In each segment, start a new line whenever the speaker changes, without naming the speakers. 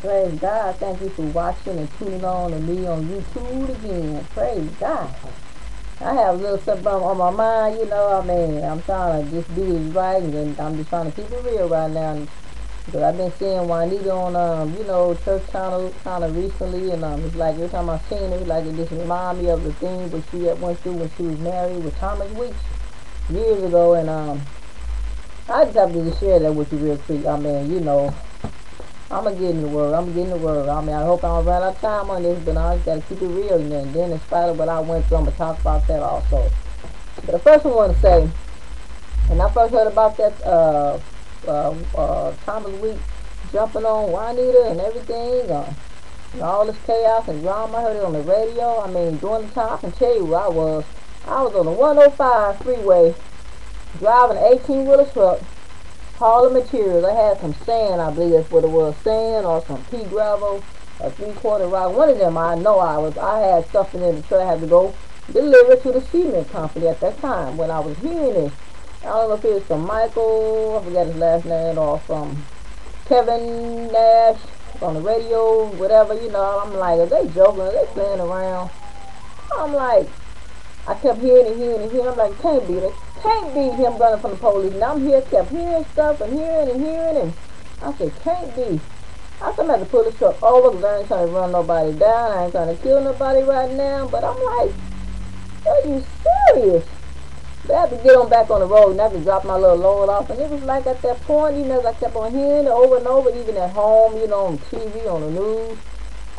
Praise God. Thank you for watching and tuning on to me on YouTube again. Praise God. I have a little something on my mind, I'm trying to just do this right, and I'm just trying to keep it real right now. Because I've been seeing Juanita on, Church Channel kind of recently, and it's like every time I seen it, like it just remind me of the thing what she had went through when she was married with Thomas Weeks years ago, and I just have to just share that with you real quick. I'm gonna get in the word. I'm getting the word. I hope I don't run out of time on this, but I just gotta keep it real. And then, in spite of what I went through, I'm gonna talk about that also. But the first one I want to say, when I first heard about that Thomas Week jumping on Juanita and everything, and all this chaos and drama, I heard it on the radio. During the time, I can tell you where I was. I was on the 105 freeway driving an 18-wheeler truck hauling materials. I had some sand, I believe that's what it was, sand or some pea gravel, a 3/4 rock. One of them, I had something in the truck. I had to go deliver to the cement company at that time when I was hearing this. I don't know if it was from Michael, I forgot his last name, or from Kevin Nash on the radio, whatever, I'm like, are they joking? Are they playing around? I'm like, I kept hearing and hearing and hearing. I'm like, can't be it. Can't be him running from the police. And I'm here, kept hearing stuff and hearing and hearing. And I said, can't be. I said, I'm going to pull this truck over because I ain't trying to run nobody down. I ain't trying to kill nobody right now. But I'm like, are you serious? But I had to get on back on the road and I had to drop my little load off. And it was like at that point, as I kept on hearing it over and over, even at home, on TV, on the news.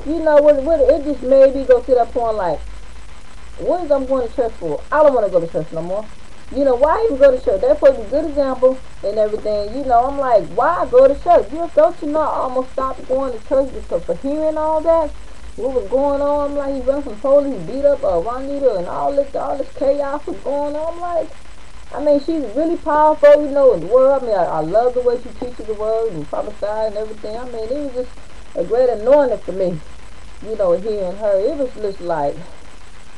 It just made me go to that point like, what is I'm going to church for? I don't want to go to church no more. Why even go to church? That's supposed to be a good example and everything. I'm like, why go to church? Don't you know I almost stopped going to church because for hearing all that, what was going on? I'm like, he run from police, he beat up Juanita and all this chaos was going on. I'm like, she's really powerful, in the word. I love the way she teaches the word and prophesy and everything. It was just a great anointing for me, hearing her. It was just like,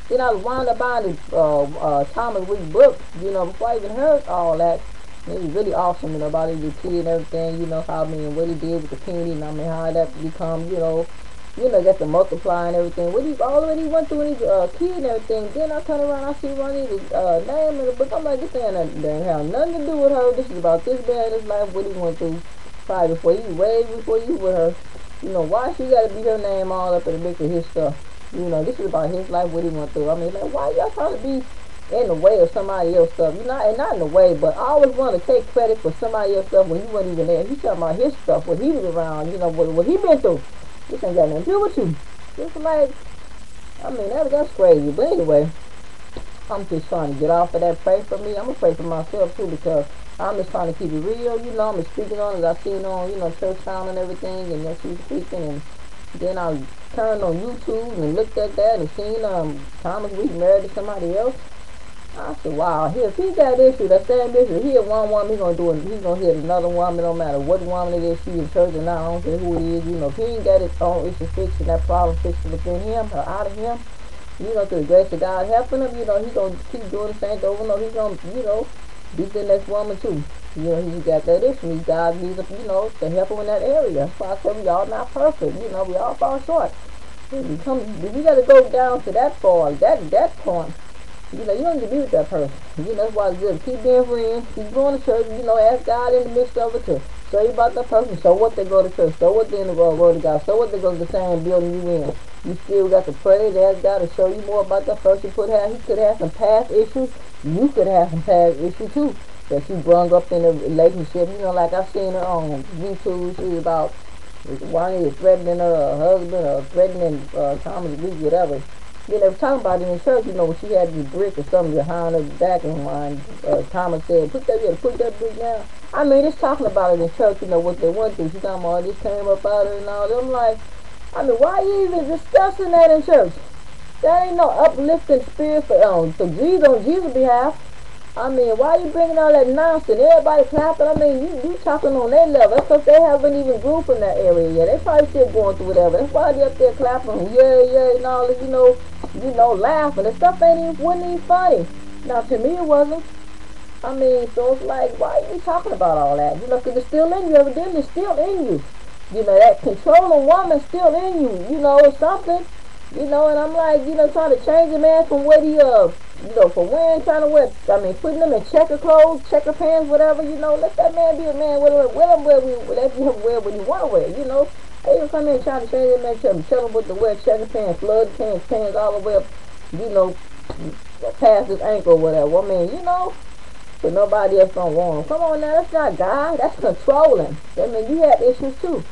then I was wound up buying the Thomas Week book, before I even heard all that. And it was really awesome, about his kid and everything, how, what he did with the penny, and how that become, got to multiply and everything. All that he went through with his kid and everything. Then I turn around, I see Juanita's name in the book. I'm like, this ain't have nothing to do with her. This is about this man, his life, what he went through, probably way before you with her. Why she got to be her name all up in the mix of his stuff? This is about his life, what he went through. Why y'all trying to be in the way of somebody else's stuff? And not in the way, but I always want to take credit for somebody else's stuff when he wasn't even there. He's talking about his stuff, when he was around, what he been through. This ain't got nothing to do with you. It's like, that's crazy. But anyway, I'm just trying to get off of that. Pray for me. I'm going to pray for myself too, because I'm just trying to keep it real. I'm just speaking on it. I seen on, Church Town and everything, and then she's speaking, and then I turned on YouTube and looked at that and seen Thomas Week married to somebody else. I said, wow, if he got issue, that same issue, he hit one woman, he's gonna hit another woman, no matter what woman it is, she in church or not, I don't care who it is, if he ain't got his own issue fixed and that problem fixed within him or out of him, through the grace of God helping him, he's gonna keep doing the same thing over and over. He's gonna, beat the next woman too. He got that issue. God needs, to help him in that area. That's why I said we all not perfect. We all fall short. We got to go down to that far, that point. You don't need to be with that person. That's why it's good. Keep being friends. Keep going to church. Ask God in the midst of it to show you about that person. So what they go to church. So what they in the word of God. So what they go to the same building you in. You still got to pray to ask God to show you more about that person. He could have some past issues. You could have some past issues too that she brung up in a relationship. Like I seen her on YouTube. She was about Juanita threatening her husband or threatening Thomas Week, whatever. They were talking about it in church, when she had the brick or something behind her back, and Thomas said, put that brick down. It's talking about it in church, what they went through. She talking about this came up out of her and all that. I'm like, why you even discussing that in church? That ain't no uplifting spirit for Jesus, on Jesus' behalf. Why you bringing all that nonsense? Everybody clapping. You talking on their level. That's because they haven't even grew from that area yet. They probably still going through whatever. That's why they up there clapping, yeah, and all this, laughing. The stuff wasn't even funny. Now, to me, it wasn't. So it's like, why are you talking about all that? Because it's still in you. Evidently, it's still in you. You know, that controlling woman still in you, you know, or something. You know, and I'm like, you know, trying to change a man from what he, you know, for wearing, trying to wear, I mean, putting him in checker clothes, checker pants, whatever, you know, let that man be a man, let him let him wear what he want to wear, you know. They even come in trying to change that man, tell him what to wear, checker pants, flood pants, pants all the way up, you know, past his ankle or whatever. I mean, you know, but nobody else don't want him. Come on now, that's not God, that's controlling. I mean, you have issues too.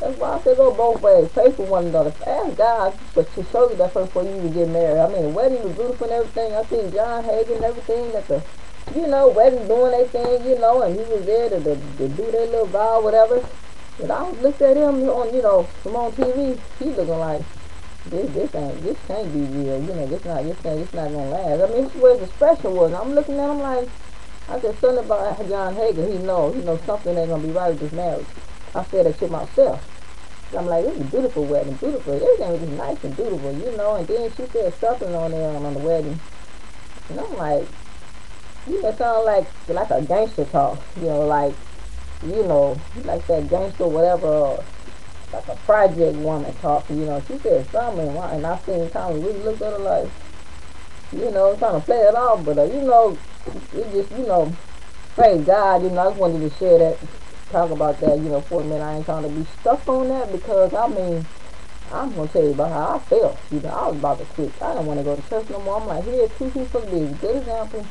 That's why I say go both ways. Pray for one another. Ask God but to show you that first before you even get married. I mean, the wedding was beautiful and everything. I seen John Hagen and everything at the, you know, wedding doing their thing, you know, and he was there to do their little vow, whatever. But I looked at him on, you know, from on TV. He looking like this can't be real. You know, this not gonna last. I mean, this was the special one. I'm looking at him like, I said something about John Hagen. He knows something ain't gonna be right with this marriage. I said that to myself. I'm like, this is a beautiful wedding, beautiful. Everything was just nice and beautiful, you know. And then she said something on there on the wedding, and I'm like, you know, sound like a gangster talk, you know, like that gangster whatever, like a project woman talk, you know. She said something, and I seen Tommy really looked at her like, you know, trying to play it off, but you know, it just, you know, praise God, you know. I just wanted to share that. Talk about that, you know, for a minute. I ain't trying to be stuck on that because, I mean, I'm going to tell you about how I felt. You know, I was about to quit. I don't want to go to church no more. I'm like, here, two people to be a good example.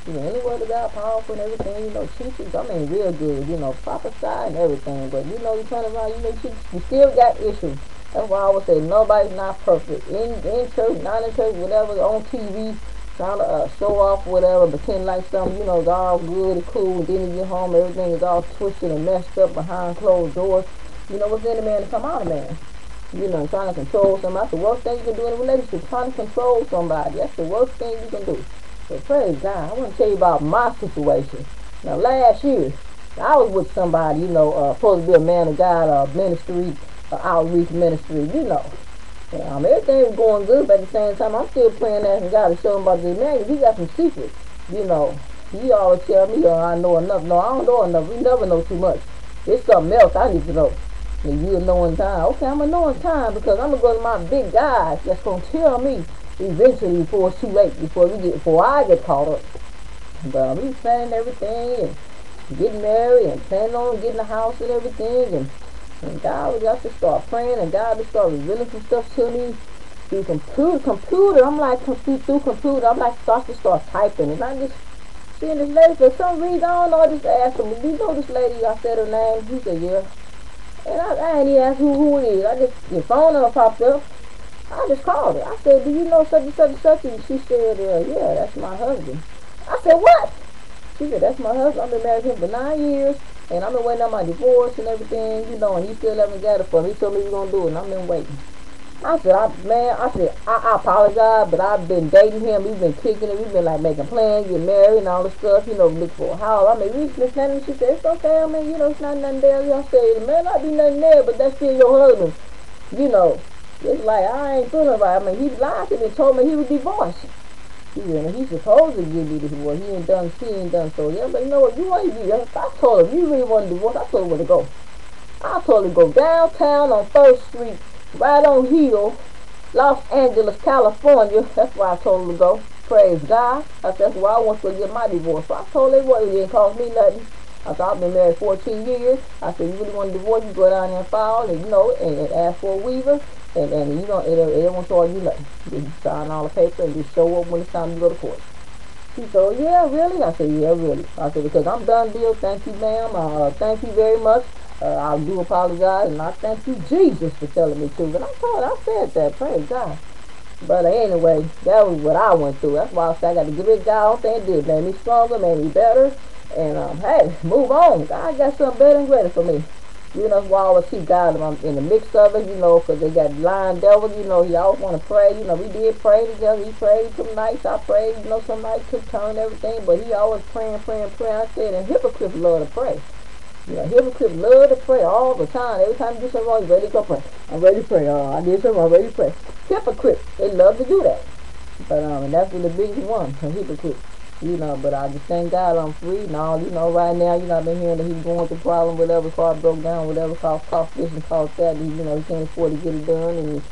You know, any word of God, powerful and everything, you know, teachers, I mean, real good, you know, prophesy and everything. But, you know, you turn around, you know, you still got issues. That's why I always say nobody's not perfect. In church, not in church, whatever, on TV, trying to show off whatever, pretend like something, you know, it's all good and cool, and then you get home, everything is all twisted and messed up behind closed doors. You know, what's in a man to come out of man? You know, trying to control somebody. That's the worst thing you can do in a relationship, trying to control somebody. That's the worst thing you can do. So praise God. I want to tell you about my situation. Now, last year, I was with somebody, you know, supposed to be a man of God, ministry, outreach ministry, you know. Everything was going good, but at the same time, I'm still praying asking God to show him about this man, because he got some secrets, you know. He always tell me, I know enough. No, I don't know enough. We never know too much. There's something else I need to know. And you'll know in time. Okay, I'm going to know in time, because I'm going to go to my big guys that's going to tell me eventually before it's too late, before I get caught up. But we planning everything and getting married and planning on getting a house and everything, and God was got to start praying, and God just started revealing some stuff to me through computer. I'm like, through computer, I'm like, start typing, and I just seeing this lady for some reason. I don't know. I just asked him, do you know this lady? I said her name. He said, yeah. And I ain't even asked who it is. I just, your phone number popped up. I just called her. I said, do you know such and such and such? And she said, yeah, that's my husband. I said, what? She said, that's my husband. I've been married to him for 9 years. And I've been waiting on my divorce and everything, you know, and he still haven't got it for me. He told me he was going to do it, and I've been waiting. I said, I apologize, but I've been dating him. We've been kicking it. We've been, like, making plans, getting married and all this stuff, you know, look for a house. I mean, we've been planning. She said, it's okay. I mean, you know, it's not nothing there. I said, it may not be nothing there, but that's still your husband. You know, it's like, I ain't feeling right. I mean, he lied to me and told me he was divorced. He's supposed to give me the divorce. She ain't done so. Yeah, but you know what? You want to be. I told her, if you really want a divorce, I told her where to go. I told her to go downtown on 1st Street, right on Hill, Los Angeles, California. That's where I told her to go. Praise God. That's where I want to get my divorce. So I told her what, it didn't cost me nothing. I said, I've been married 14 years. I said, you really want a divorce, you go down there and file, and you know, and ask for a waiver. And you know, it won't charge you nothing. You sign all the paper and just show up when it's time to go to court. She said, yeah, really? I said, yeah, really. I said, because I'm done deal. Thank you, ma'am. Thank you very much. I do apologize, and I thank you, Jesus, for telling me to. And I said that, praise God. But anyway, that was what I went through. That's why I said I got to give it God. All thing did made me stronger, made me better. And hey, move on. God got something better and greater for me. You know, that's why I always keep God in the mix of it, you know, because they got lying devils, you know. He always want to pray. You know, we did pray together. He prayed some nights. I prayed, you know, some nights took turn and everything. But he always praying. I said, and hypocrites love to pray. You know, hypocrites love to pray all the time. Every time you do something wrong, you ready to go pray. I'm ready to pray. I did something wrong, I'm ready to pray. Hypocrites, they love to do that. But and that's the biggest one, a hypocrite. You know, but I just thank God I'm free now. You know, right now, you know, I've been hearing that he's going through problem, whatever, car broke down, whatever, cost this and cost that. And, you know, he can't afford to get it done. And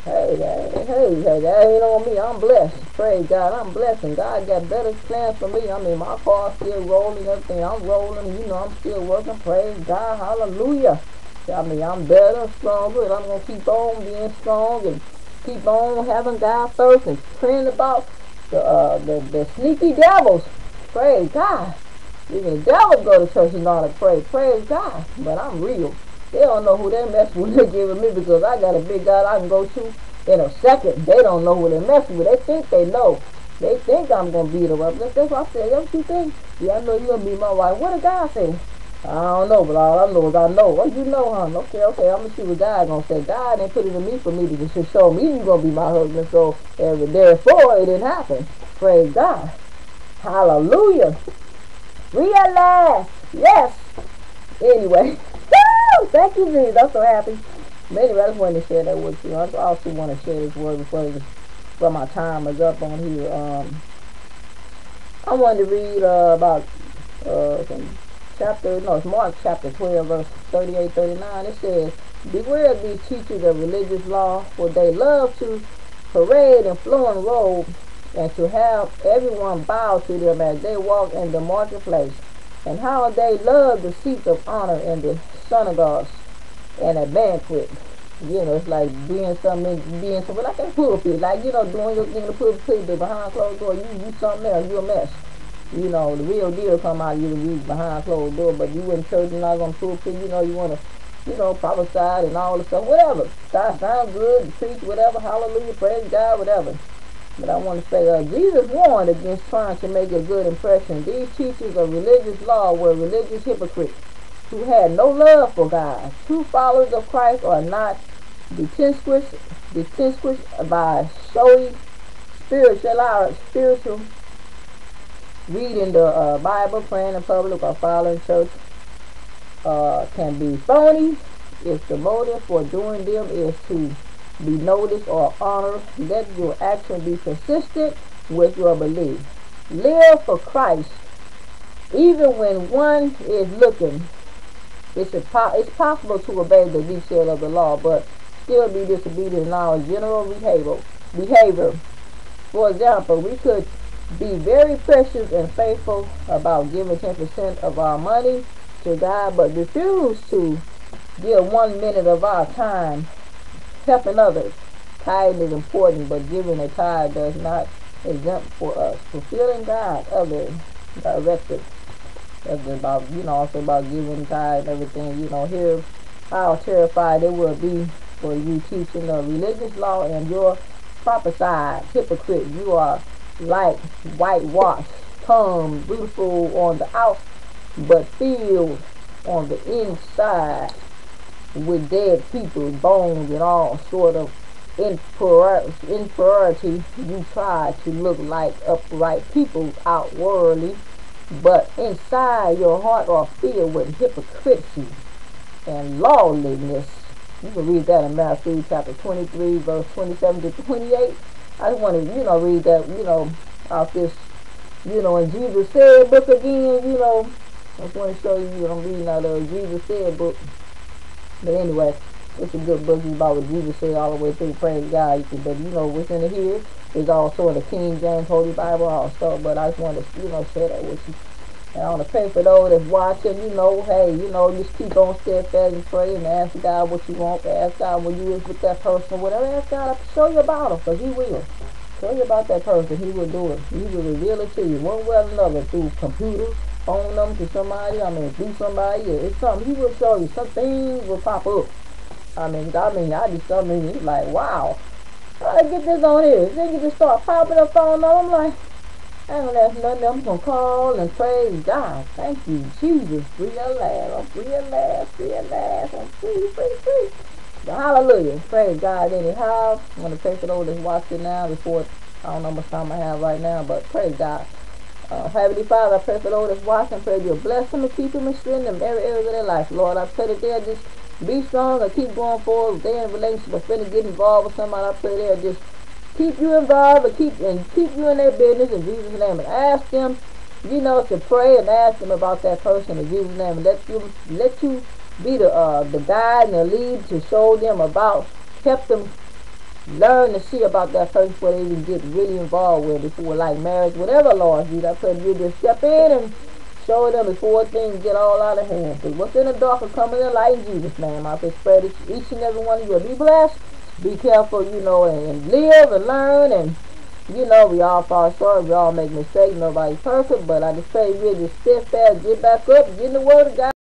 hey, that ain't on me. I'm blessed. Praise God, I'm blessed. And God got better plans for me. I mean, my car's still rolling, everything. I'm rolling, you know, I'm still working. Praise God, hallelujah. I mean, I'm better, stronger, and I'm going to keep on being strong and keep on having God first and praying about the sneaky devils. Praise God. Even the devils go to church and all that pray. Praise God. But I'm real. They don't know who they messing with. They're giving me because I got a big God I can go to in a second. They don't know who they're messing with. They think they know. They think I'm going to beat them up. That's what I said. That's what you think? Yeah, I know you're going to beat my wife. What did God say? I don't know, but all I know is I know. What you know, hon? Okay, I'm going to see what God going to say. God didn't put it in me for me to just show me you're going to be my husband. So, therefore, it didn't happen. Praise God. Hallelujah. Realize. Yes. Anyway. Thank you, Jesus. I'm so happy. But anyway, I just wanted to share that with you. I also want to share this word before my time is up on here. I wanted to read about some it's Mark chapter 12, verse 38, 39. It says, beware of these teachers of religious law, for they love to parade in flowing robes and to have everyone bow to them as they walk in the marketplace, and how they love the seats of honor in the synagogues and at banquet. You know, it's like being something like a pulpit, like, you know, doing your thing in the pulpit, but behind closed door, you something else, you a mess. You know, the real deal come out of you behind closed door, but you in church and not on pulpit, you know, you want to, you know, prophesy and all the stuff, whatever. God sounds good, preach, whatever, hallelujah, praise God, whatever. But I want to say, Jesus warned against trying to make a good impression. These teachers of religious law were religious hypocrites who had no love for God. True followers of Christ are not distinguished by showy spiritual reading the Bible, praying in public, or following church. Can be phony if the motive for doing them is to be noticed or honored. Let your action be consistent with your belief. Live for Christ even when one is looking. It's possible to obey the detail of the law, but still be disobedient in our general behavior. For example, we could be very precious and faithful about giving 10% of our money to God, but refuse to give 1 minute of our time helping others. Tithing is important, but giving a tithe does not exempt for us. Fulfilling God's other directive. That's about, you know, also about giving tithe and everything. You know, here how terrified it will be for you teaching the religious law and your prophesied hypocrite. You are like whitewashed, tongue beautiful on the outside, but filled on the inside with dead people, bones, and all sort of impurity. You try to look like upright people outwardly, but inside your heart are filled with hypocrisy and lawlessness. You can read that in Matthew chapter 23, verse 27 to 28. I just want to, you know, read that, you know, out this, you know, and Jesus Said book again, you know. I just want to show you what I'm reading out of Jesus Said book. But anyway, it's a good book. It's about what Jesus said all the way through. Praise God. But you know, what's in here is also in the King James Holy Bible also. But I just want to, you know, share that with you. And I want to pray for those that's watching, you know, hey, you know, just keep on steadfast and pray and ask God what you want. Ask God when you is with that person, whatever. Ask God to show you about him, because he will. Show you about that person. He will do it. He will reveal it to you one way or another, through computer, phone them to somebody, I mean, through somebody. It's something. He will show you. Some things will pop up. I mean, it's like, wow. How did I get this on here? They can just start popping up on them. I'm like, I ain't gonna ask nothing. I'm gonna call and praise God. Thank you, Jesus. Free at last. I'm free at last. Free at last. I'm free. But hallelujah. Praise God anyhow. I'm gonna pray for those that's watching now before, I don't know how much time I have right now, but praise God. Heavenly Father, I pray for those that's watching. I pray you'll bless them and keep them and strengthen them in every area of their life. Lord, I pray that they'll just be strong and keep going forward. If they're in a relationship or finna get involved with somebody, I pray they'll just keep you involved and keep you in their business in Jesus' name, and ask them, to pray and ask them about that person in Jesus' name, and let you be the guide and the lead to show them about, help them learn to see about that person before they even get really involved with it, before like marriage, whatever, Lord Jesus. I pray that you just step in and show them before things get all out of hand. Because what's in the dark will come in the light in Jesus' name. I just pray that each and every one of you will be blessed. Be careful, and live and learn, and we all fall short, we all make mistakes, nobody's perfect, but I just pray you just steadfast, get back up, get in the word of God.